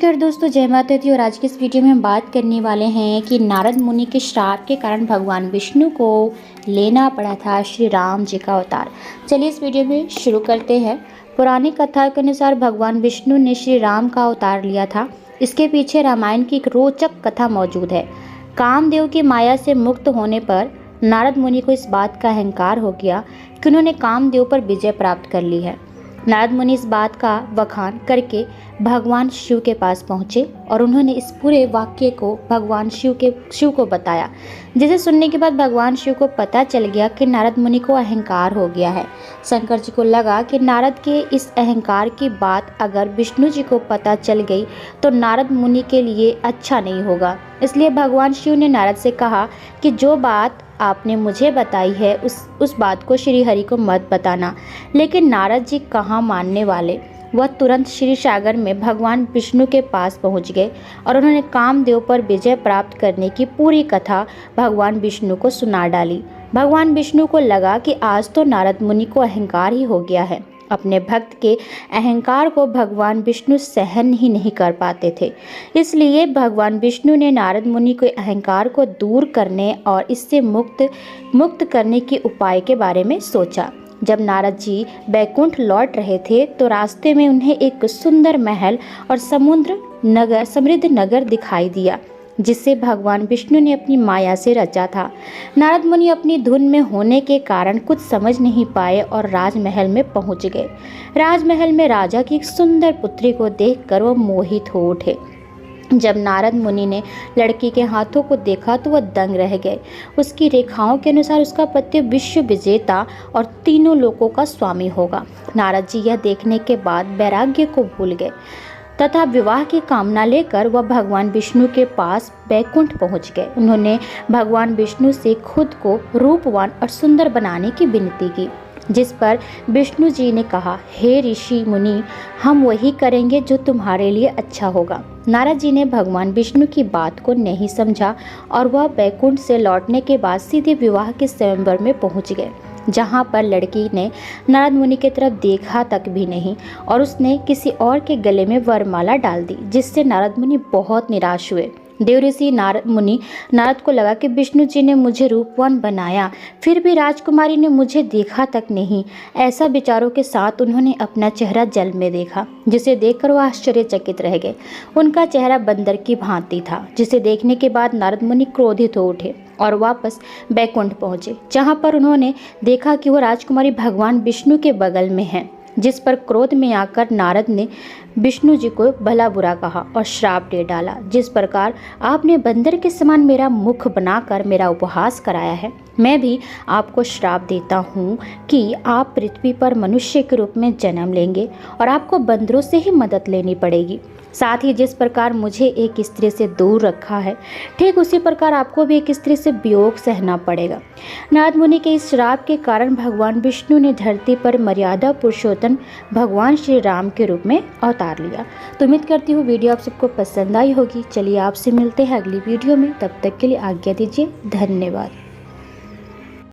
नमस्कार दोस्तों, जय माता दी। और आज की इस वीडियो में हम बात करने वाले हैं कि नारद मुनि के श्राप के कारण भगवान विष्णु को लेना पड़ा था श्री राम जी का अवतार। चलिए इस वीडियो में शुरू करते हैं। पुरानी कथा के अनुसार भगवान विष्णु ने श्री राम का अवतार लिया था। इसके पीछे रामायण की एक रोचक कथा मौजूद है। कामदेव की माया से मुक्त होने पर नारद मुनि को इस बात का अहंकार हो गया कि उन्होंने कामदेव पर विजय प्राप्त कर ली है। नारद मुनि इस बात का बखान करके भगवान शिव के पास पहुँचे और उन्होंने इस पूरे वाक्य को भगवान शिव को बताया, जिसे सुनने के बाद भगवान शिव को पता चल गया कि नारद मुनि को अहंकार हो गया है। शंकर जी को लगा कि नारद के इस अहंकार की बात अगर विष्णु जी को पता चल गई तो नारद मुनि के लिए अच्छा नहीं होगा। इसलिए भगवान शिव ने नारद से कहा कि जो बात आपने मुझे बताई है उस बात को श्री हरि को मत बताना। लेकिन नारद जी कहाँ मानने वाले। वह तुरंत श्री सागर में भगवान विष्णु के पास पहुँच गए और उन्होंने कामदेव पर विजय प्राप्त करने की पूरी कथा भगवान विष्णु को सुना डाली। भगवान विष्णु को लगा कि आज तो नारद मुनि को अहंकार ही हो गया है। अपने भक्त के अहंकार को भगवान विष्णु सहन ही नहीं कर पाते थे। इसलिए भगवान विष्णु ने नारद मुनि के अहंकार को दूर करने और इससे मुक्त करने के उपाय के बारे में सोचा। जब नारद जी बैकुंठ लौट रहे थे तो रास्ते में उन्हें एक सुंदर महल और समृद्ध नगर दिखाई दिया, जिसे भगवान विष्णु ने अपनी माया से रचा था। नारद मुनि अपनी धुन में होने के कारण कुछ समझ नहीं पाए और राजमहल में पहुंच गए। राजमहल में राजा की एक सुंदर पुत्री को देखकर वह मोहित हो उठे। जब नारद मुनि ने लड़की के हाथों को देखा तो वह दंग रह गए। उसकी रेखाओं के अनुसार उसका पति विश्व विजेता और तीनों लोकों का स्वामी होगा। नारद जी यह देखने के बाद वैराग्य को भूल गए तथा विवाह की कामना लेकर वह भगवान विष्णु के पास बैकुंठ पहुंच गए। उन्होंने भगवान विष्णु से खुद को रूपवान और सुंदर बनाने की विनती की, जिस पर विष्णु जी ने कहा, हे ऋषि मुनि, हम वही करेंगे जो तुम्हारे लिए अच्छा होगा। नारद जी ने भगवान विष्णु की बात को नहीं समझा और वह बैकुंठ से लौटने के बाद सीधे विवाह के स्वयंवर में पहुंच गए, जहाँ पर लड़की ने नारद मुनि की तरफ देखा तक भी नहीं और उसने किसी और के गले में वरमाला डाल दी, जिससे नारद मुनि बहुत निराश हुए। देवऋषि नारद को लगा कि विष्णु जी ने मुझे रूपवान बनाया, फिर भी राजकुमारी ने मुझे देखा तक नहीं। ऐसा विचारों के साथ उन्होंने अपना चेहरा जल में देखा, जिसे देखकर वह आश्चर्यचकित रह गए। उनका चेहरा बंदर की भांति था, जिसे देखने के बाद नारद मुनि क्रोधित हो उठे और वापस बैकुंठ पहुँचे, जहाँ पर उन्होंने देखा कि वह राजकुमारी भगवान विष्णु के बगल में है। जिस पर क्रोध में आकर नारद ने विष्णु जी को भला बुरा कहा और श्राप दे डाला, जिस प्रकार आपने बंदर के समान मेरा मुख बनाकर मेरा उपहास कराया है, मैं भी आपको श्राप देता हूँ कि आप पृथ्वी पर मनुष्य के रूप में जन्म लेंगे और आपको बंदरों से ही मदद लेनी पड़ेगी। साथ ही जिस प्रकार मुझे एक स्त्री से दूर रखा है, ठीक उसी प्रकार आपको भी एक स्त्री से वियोग सहना पड़ेगा। नारद मुनि के इस श्राप के कारण भगवान विष्णु ने धरती पर मर्यादा पुरुषोत्तम भगवान श्री राम के रूप में अवतार लिया। तो उम्मीद करती हूँ वीडियो आप सबको पसंद आई होगी। चलिए आपसे मिलते हैं अगली वीडियो में, तब तक के लिए आज्ञा दीजिए। धन्यवाद।